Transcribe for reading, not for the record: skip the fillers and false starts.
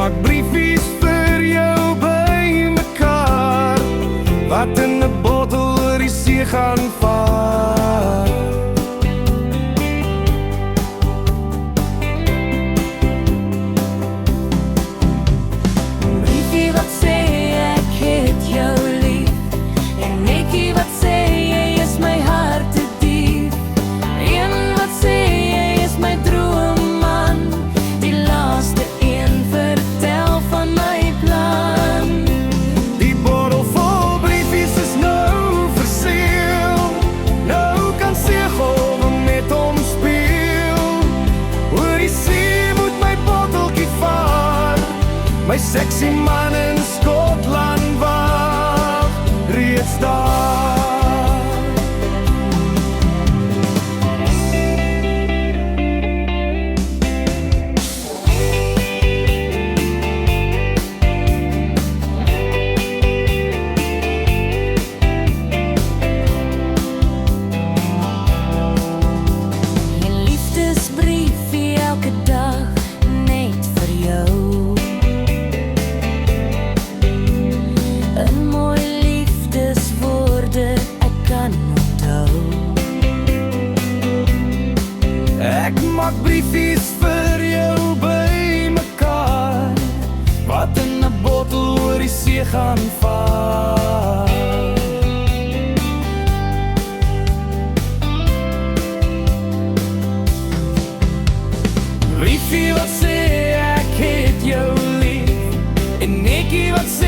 maak briefies vir jou bymekaar, wat in 'n bottel oor die see gaan vaar. Briefie wat sê ek het jou lief, en netjie wat sê jy is my hartedief, een wat sê jy is my droomman, die laaste een vertel van my plan. Die bottel vol briefies is nou verseel, nou kan seegolwe met hom speel. Oor die see moet my botteltjie vaar, my sexy man in Skotland wag reeds daar. Een liefdesbriefie elke dag net vir jou, 'n mooi liefdeswoorde ek kan onthou. Ek maak briefies vir jou bymekaar, wat in 'n bottel oor die see gaan vaar. Briefie wat sê ek het jou lief, en netjie wat sê